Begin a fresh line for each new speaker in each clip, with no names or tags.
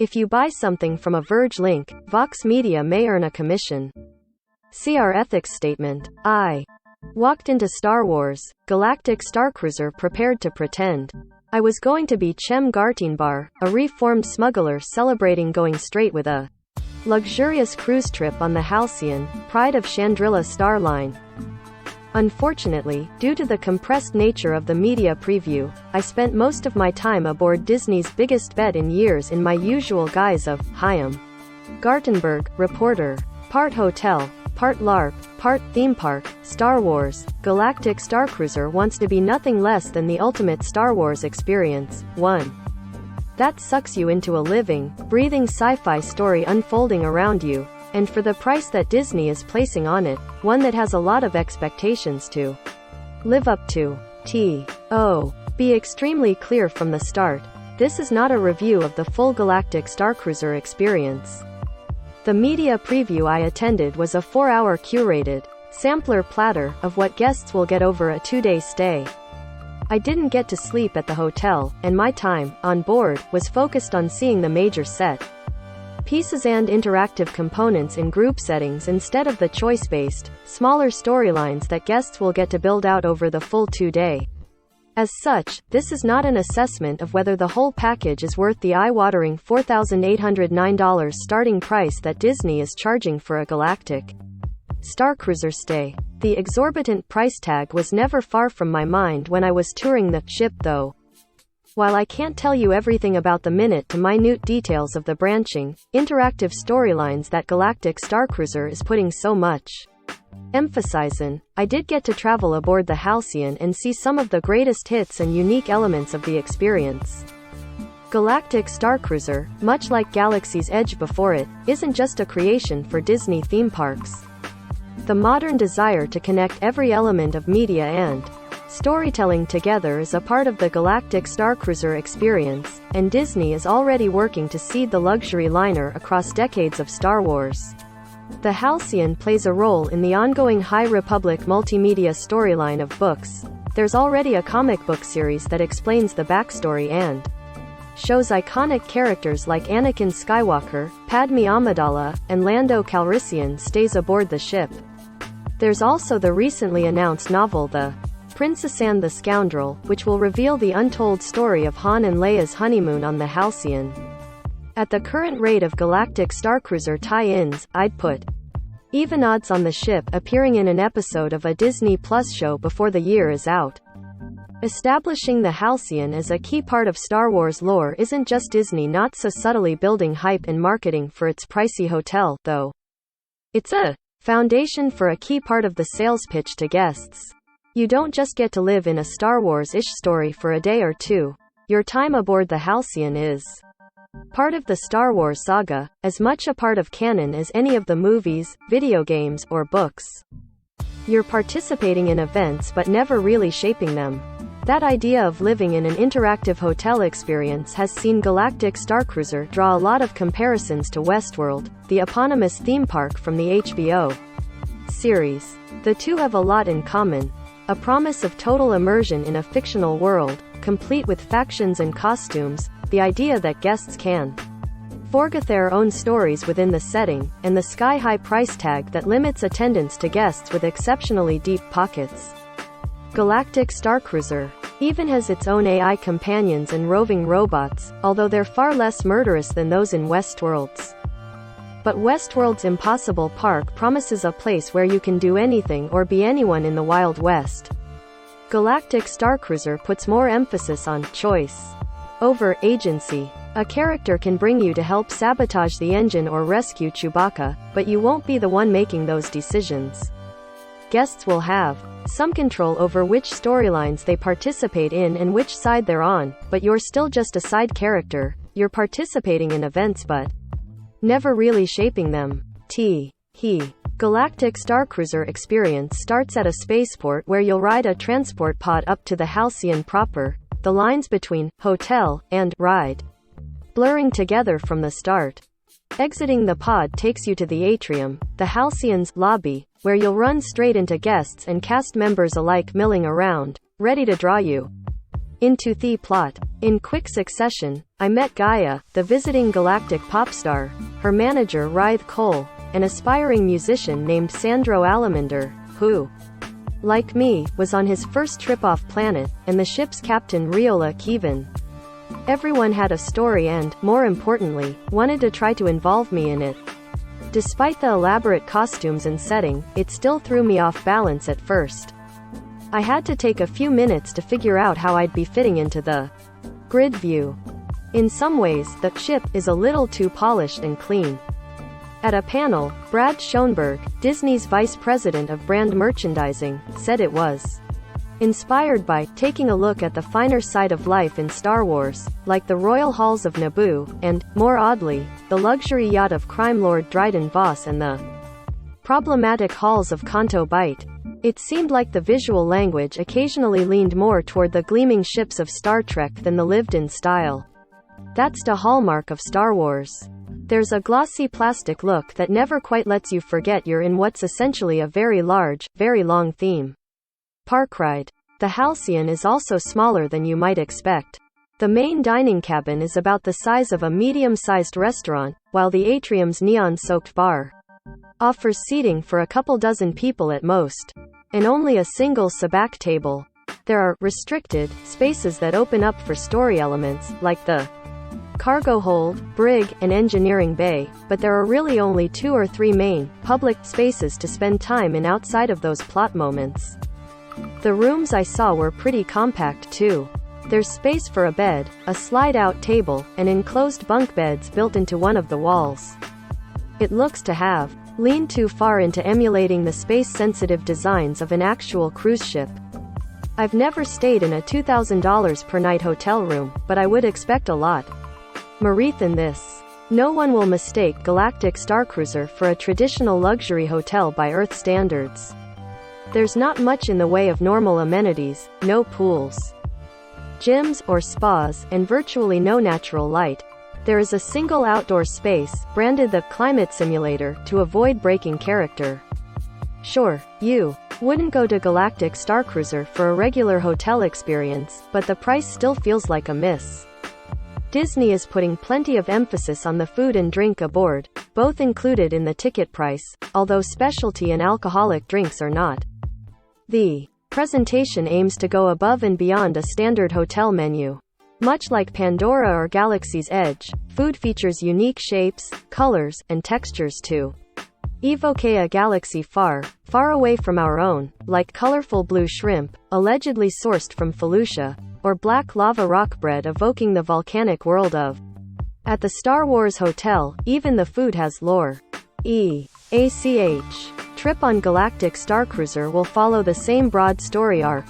If you buy something from a Verge link, Vox Media may earn a commission. See our ethics statement. I walked into Star Wars, Galactic Starcruiser prepared to pretend I was going to be Chem Gartinbar, a reformed smuggler celebrating going straight with a luxurious cruise trip on the Halcyon, pride of Chandrila Star Line. Unfortunately, due to the compressed nature of the media preview, I spent most of my time aboard Disney's biggest bet in years in my usual guise of Chaim Gartenberg, reporter. Part hotel, part LARP, part theme park. Star Wars, Galactic Starcruiser wants to be nothing less than the ultimate Star Wars experience, one that sucks you into a living, breathing sci-fi story unfolding around you, and for the price that Disney is placing on it, one that has a lot of expectations to live up to. Be extremely clear from the start, this is not a review of the full Galactic Starcruiser experience. The media preview I attended was a 4-hour curated, sampler platter of what guests will get over a 2-day stay. I didn't get to sleep at the hotel, and my time, on board, was focused on seeing the major set pieces and interactive components in group settings instead of the choice-based, smaller storylines that guests will get to build out over the full 2-day. As such, this is not an assessment of whether the whole package is worth the eye-watering $4,809 starting price that Disney is charging for a Galactic Starcruiser stay. The exorbitant price tag was never far from my mind when I was touring the ship though. While I can't tell you everything about the minute-to-minute details of the branching, interactive storylines that Galactic Starcruiser is putting so much emphasis, I did get to travel aboard the Halcyon and see some of the greatest hits and unique elements of the experience. Galactic Starcruiser, much like Galaxy's Edge before it, isn't just a creation for Disney theme parks. The modern desire to connect every element of media and storytelling together is a part of the Galactic Starcruiser experience, and Disney is already working to seed the luxury liner across decades of Star Wars. The Halcyon plays a role in the ongoing High Republic multimedia storyline of books. There's already a comic book series that explains the backstory and shows iconic characters like Anakin Skywalker, Padme Amidala, and Lando Calrissian stays aboard the ship. There's also the recently announced novel The Princess and the Scoundrel, which will reveal the untold story of Han and Leia's honeymoon on the Halcyon. At the current rate of Galactic Starcruiser tie-ins, I'd put even odds on the ship appearing in an episode of a Disney Plus show before the year is out. Establishing the Halcyon as a key part of Star Wars lore isn't just Disney not so subtly building hype and marketing for its pricey hotel, though. It's a foundation for a key part of the sales pitch to guests. You don't just get to live in a Star Wars-ish story for a day or two. Your time aboard the Halcyon is part of the Star Wars saga, as much a part of canon as any of the movies, video games, or books. You're participating in events but never really shaping them. That idea of living in an interactive hotel experience has seen Galactic Starcruiser draw a lot of comparisons to Westworld, the eponymous theme park from the HBO series. The two have a lot in common. A promise of total immersion in a fictional world, complete with factions and costumes, the idea that guests can forget their own stories within the setting, and the sky-high price tag that limits attendance to guests with exceptionally deep pockets. Galactic Starcruiser even has its own AI companions and roving robots, although they're far less murderous than those in Westworld's. But Westworld's Impossible Park promises a place where you can do anything or be anyone in the Wild West. Galactic Starcruiser puts more emphasis on choice over agency. A character can bring you to help sabotage the engine or rescue Chewbacca, but you won't be the one making those decisions. Guests will have some control over which storylines they participate in and which side they're on, but you're still just a side character. You're participating in events but never really shaping them. Galactic Starcruiser experience starts at a spaceport where you'll ride a transport pod up to the Halcyon proper, the lines between hotel and ride blurring together from the start. Exiting the pod takes you to the atrium, the Halcyon's lobby, where you'll run straight into guests and cast members alike milling around, ready to draw you into the plot. In quick succession, I met Gaia, the visiting galactic pop star, her manager Rythe Cole, an aspiring musician named Sandro Alamander, who, like me, was on his first trip off planet, and the ship's captain Riola Kevin. Everyone had a story and, more importantly, wanted to try to involve me in it. Despite the elaborate costumes and setting, it still threw me off balance at first. I had to take a few minutes to figure out how I'd be fitting into the grid view. In some ways, the ship is a little too polished and clean. At a panel, Brad Schoenberg, Disney's vice president of brand merchandising, said it was inspired by taking a look at the finer side of life in Star Wars, like the royal halls of Naboo, and, more oddly, the luxury yacht of crime lord Dryden Voss and the problematic halls of Canto Bight. It seemed like the visual language occasionally leaned more toward the gleaming ships of Star Trek than the lived-in style. That's the hallmark of Star Wars. There's a glossy plastic look that never quite lets you forget you're in what's essentially a very large, very long theme park ride. The Halcyon is also smaller than you might expect. The main dining cabin is about the size of a medium-sized restaurant, while the atrium's neon-soaked bar offers seating for a couple dozen people at most, and only a single sabacc table. There are restricted spaces that open up for story elements, like the cargo hold, brig, and engineering bay, but there are really only 2 or 3 main, public spaces to spend time in outside of those plot moments. The rooms I saw were pretty compact too. There's space for a bed, a slide-out table, and enclosed bunk beds built into one of the walls. It looks to have leaned too far into emulating the space-sensitive designs of an actual cruise ship. I've never stayed in a $2,000 per night hotel room, but I would expect a lot more than this. No one will mistake Galactic Starcruiser for a traditional luxury hotel by Earth standards. There's not much in the way of normal amenities, no pools, gyms, or spas, and virtually no natural light. There is a single outdoor space, branded the Climate Simulator, to avoid breaking character. Sure, you wouldn't go to Galactic Starcruiser for a regular hotel experience, but the price still feels like a miss. Disney is putting plenty of emphasis on the food and drink aboard, both included in the ticket price, although specialty and alcoholic drinks are not. The presentation aims to go above and beyond a standard hotel menu. Much like Pandora or Galaxy's Edge, food features unique shapes, colors, and textures to evoke a galaxy far, far away from our own, like colorful blue shrimp, allegedly sourced from Felucia, or black lava rock bread evoking the volcanic world of. At the Star Wars Hotel, even the food has lore. ACH. Trip on Galactic Starcruiser will follow the same broad story arc.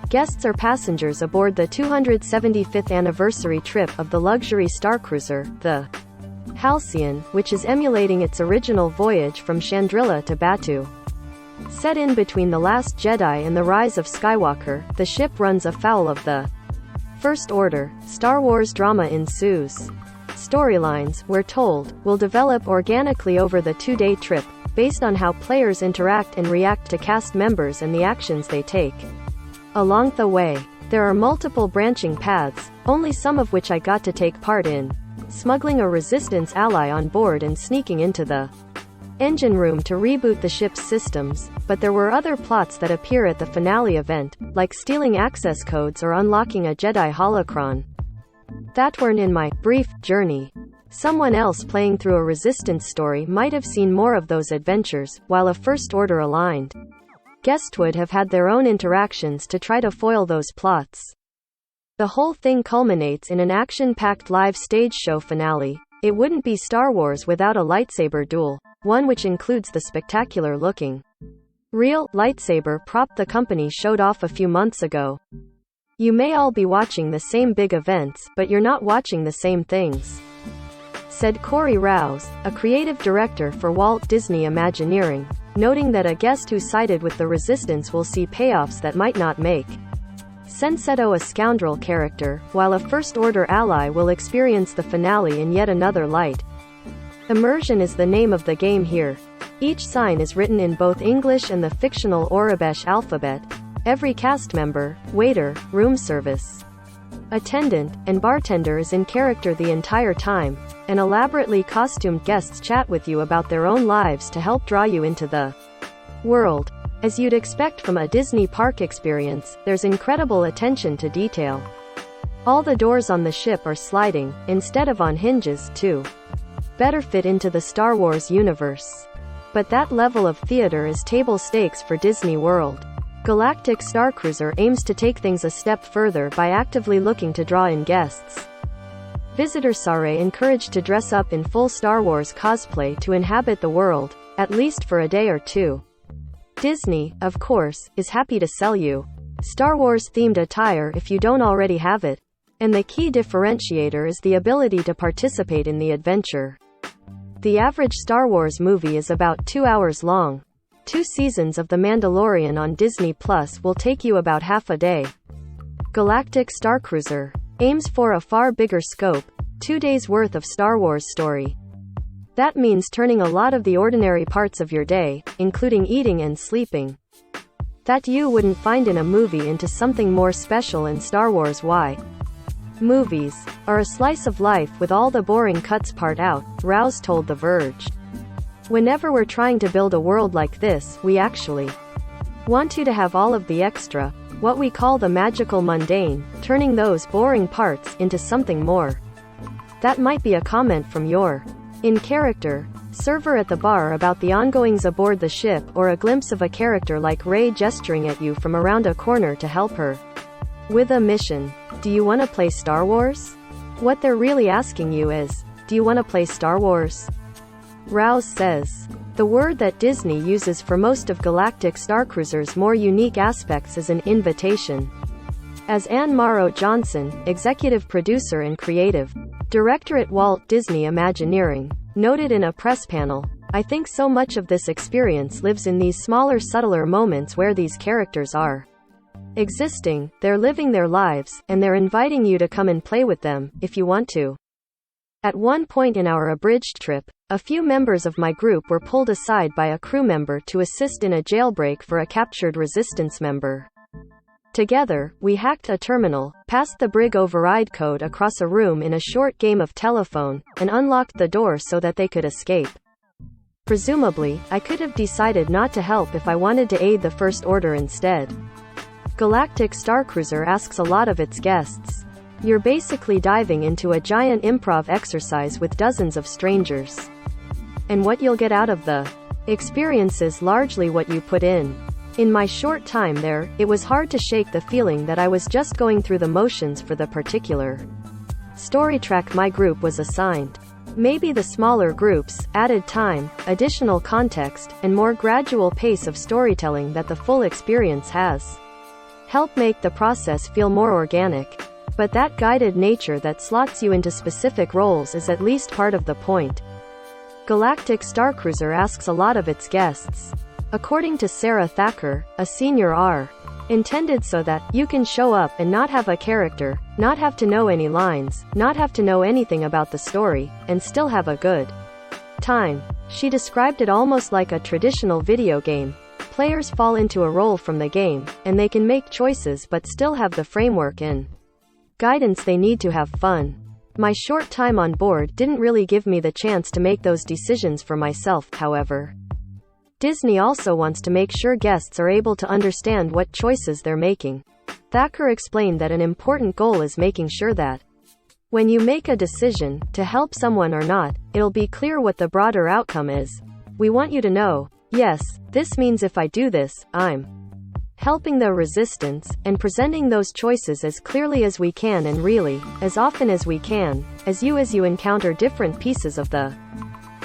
Guests are passengers aboard the 275th anniversary trip of the luxury Starcruiser, the Halcyon, which is emulating its original voyage from Chandrila to Batuu. Set in between The Last Jedi and The Rise of Skywalker, the ship runs afoul of the First Order. Star Wars drama ensues. Storylines, we're told, will develop organically over the 2-day trip, based on how players interact and react to cast members and the actions they take. Along the way, there are multiple branching paths, only some of which I got to take part in. Smuggling a Resistance ally on board and sneaking into the engine room to reboot the ship's systems, but there were other plots that appear at the finale event, like stealing access codes or unlocking a Jedi holocron, that weren't in my brief journey. Someone else playing through a Resistance story might have seen more of those adventures, while a First Order aligned guest would have had their own interactions to try to foil those plots. The whole thing culminates in an action-packed live stage show finale. It wouldn't be Star Wars without a lightsaber duel, one which includes the spectacular-looking real lightsaber prop the company showed off a few months ago. You may all be watching the same big events, but you're not watching the same things, said Corey Rouse, a creative director for Walt Disney Imagineering, noting that a guest who sided with the Resistance will see payoffs that might not make Sensetto a scoundrel character, while a First Order ally will experience the finale in yet another light. Immersion is the name of the game here. Each sign is written in both English and the fictional Aurebesh alphabet. Every cast member, waiter, room service, Attendant and bartender is in character the entire time, and elaborately costumed guests chat with you about their own lives to help draw you into the world. As you'd expect from a Disney park experience, there's incredible attention to detail. All the doors on the ship are sliding, instead of on hinges, to better fit into the Star Wars universe. But that level of theater is table stakes for Disney World. Galactic Starcruiser aims to take things a step further by actively looking to draw in guests. Visitors are encouraged to dress up in full Star Wars cosplay to inhabit the world, at least for a day or two. Disney, of course, is happy to sell you Star Wars-themed attire if you don't already have it, and the key differentiator is the ability to participate in the adventure. The average Star Wars movie is about 2 hours long. 2 seasons of The Mandalorian on Disney Plus will take you about half a day. Galactic Starcruiser aims for a far bigger scope, 2 days worth of Star Wars story. That means turning a lot of the ordinary parts of your day, including eating and sleeping, that you wouldn't find in a movie into something more special in Star Wars. Why? Movies are a slice of life with all the boring cuts part out, Rouse told The Verge. Whenever we're trying to build a world like this, we actually want you to have all of the extra, what we call the magical mundane, turning those boring parts into something more. That might be a comment from your in-character server at the bar about the ongoings aboard the ship, or a glimpse of a character like Rey gesturing at you from around a corner to help her with a mission. Do you want to play Star Wars? What they're really asking you is, do you want to play Star Wars? Rouse says. The word that Disney uses for most of Galactic Starcruiser's more unique aspects is an invitation. As Ann Morrow Johnson, executive producer and creative director at Walt Disney Imagineering, noted in a press panel, I think so much of this experience lives in these smaller, subtler moments where these characters are existing, they're living their lives, and they're inviting you to come and play with them, if you want to. At one point in our abridged trip, a few members of my group were pulled aside by a crew member to assist in a jailbreak for a captured resistance member. Together, we hacked a terminal, passed the brig override code across a room in a short game of telephone, and unlocked the door so that they could escape. Presumably, I could have decided not to help if I wanted to aid the First Order instead. Galactic Starcruiser asks a lot of its guests. You're basically diving into a giant improv exercise with dozens of strangers. And what you'll get out of the experience is largely what you put in. In my short time there, it was hard to shake the feeling that I was just going through the motions for the particular story track my group was assigned. Maybe the smaller groups added time, additional context, and more gradual pace of storytelling that the full experience has helped make the process feel more organic. But that guided nature that slots you into specific roles is at least part of the point. Galactic Starcruiser asks a lot of its guests. According to Sarah Thacker, a senior R, intended so that you can show up and not have a character, not have to know any lines, not have to know anything about the story, and still have a good time. She described it almost like a traditional video game. Players fall into a role from the game, and they can make choices but still have the framework and guidance they need to have fun. My short time on board didn't really give me the chance to make those decisions for myself, however. Disney also wants to make sure guests are able to understand what choices they're making. Thacker explained that an important goal is making sure that when you make a decision, to help someone or not, it'll be clear what the broader outcome is. We want you to know, yes, this means if I do this, I'm helping the resistance, and presenting those choices as clearly as we can and really, as often as we can, as you encounter different pieces of the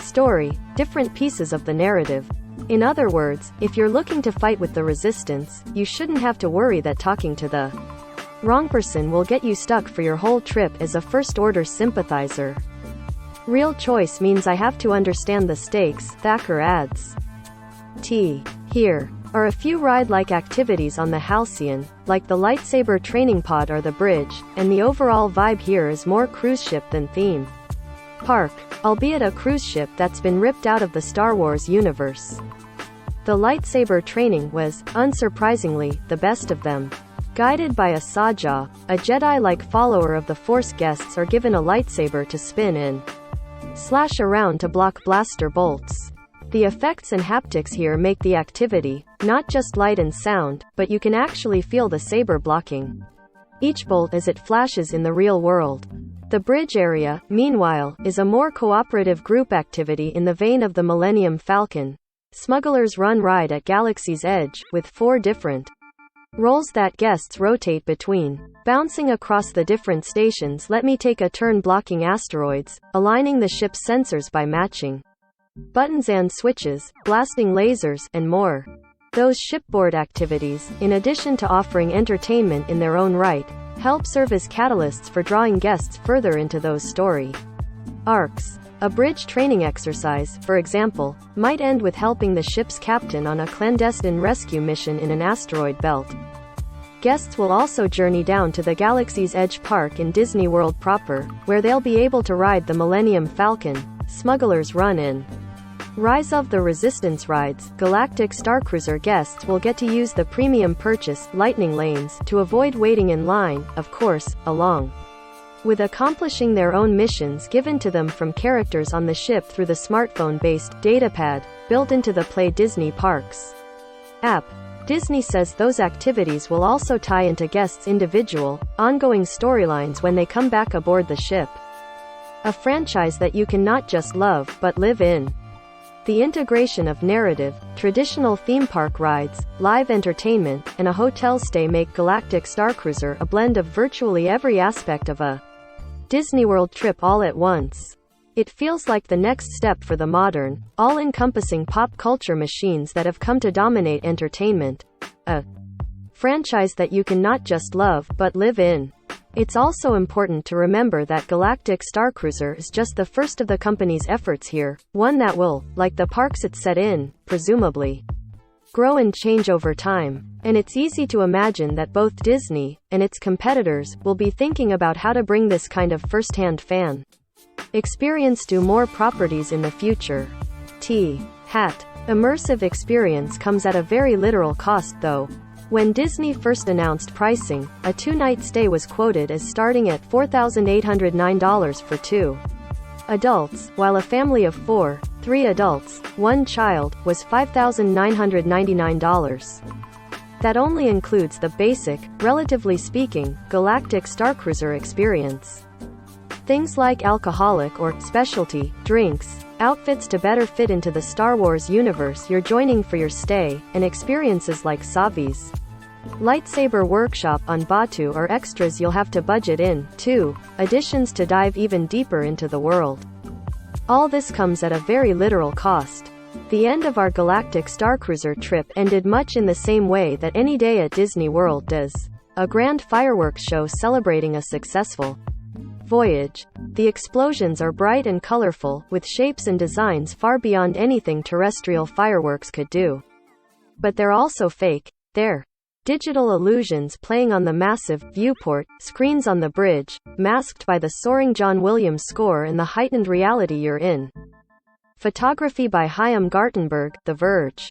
story, different pieces of the narrative. In other words, if you're looking to fight with the resistance, you shouldn't have to worry that talking to the wrong person will get you stuck for your whole trip as a First Order sympathizer. Real choice means I have to understand the stakes, Thacker adds. Here are a few ride-like activities on the Halcyon, like the lightsaber training pod or the bridge, and the overall vibe here is more cruise ship than theme park, albeit a cruise ship that's been ripped out of the Star Wars universe. The lightsaber training was, unsurprisingly, the best of them. Guided by a Saja, a Jedi-like follower of the Force, guests are given a lightsaber to spin and slash around to block blaster bolts. The effects and haptics here make the activity not just light and sound, but you can actually feel the saber blocking each bolt as it flashes in the real world. The bridge area, meanwhile, is a more cooperative group activity in the vein of the Millennium Falcon Smuggler's Run ride at Galaxy's Edge, with 4 different roles that guests rotate between. Bouncing across the different stations let me take a turn blocking asteroids, aligning the ship's sensors by matching buttons and switches, blasting lasers, and more. Those shipboard activities, in addition to offering entertainment in their own right, help serve as catalysts for drawing guests further into those story arcs. A bridge training exercise, for example, might end with helping the ship's captain on a clandestine rescue mission in an asteroid belt. Guests will also journey down to the Galaxy's Edge Park in Disney World proper, where they'll be able to ride the Millennium Falcon Smuggler's Run in. Rise of the Resistance rides, Galactic Starcruiser guests will get to use the premium purchase lightning lanes to avoid waiting in line, of course, along with accomplishing their own missions given to them from characters on the ship through the smartphone-based datapad built into the Play Disney Parks app. Disney says those activities will also tie into guests' individual, ongoing storylines when they come back aboard the ship. A franchise that you can not just love, but live in. The integration of narrative, traditional theme park rides, live entertainment, and a hotel stay make Galactic Starcruiser a blend of virtually every aspect of a Disney World trip all at once. It feels like the next step for the modern, all-encompassing pop culture machines that have come to dominate entertainment. A franchise that you can not just love, but live in. It's also important to remember that Galactic Starcruiser is just the first of the company's efforts here, one that will, like the parks it's set in, presumably grow and change over time. And it's easy to imagine that both Disney and its competitors will be thinking about how to bring this kind of first-hand fan experience to more properties in the future. Immersive experience comes at a very literal cost though. When Disney first announced pricing, a 2-night stay was quoted as starting at $4,809 for 2 adults, while a family of 4, 3 adults, 1 child, was $5,999. That only includes the basic, relatively speaking, Galactic Starcruiser experience. Things like alcoholic or specialty drinks, outfits to better fit into the Star Wars universe you're joining for your stay, and experiences like Savi's lightsaber workshop on Batuu are extras you'll have to budget in, too, additions to dive even deeper into the world. All this comes at a very literal cost. The end of our Galactic Starcruiser trip ended much in the same way that any day at Disney World does. A grand fireworks show celebrating a successful voyage. The explosions are bright and colorful, with shapes and designs far beyond anything terrestrial fireworks could do. But they're also fake. They're digital illusions playing on the massive viewport screens on the bridge, masked by the soaring John Williams score and the heightened reality you're in. Photography by Chaim Gartenberg, The Verge.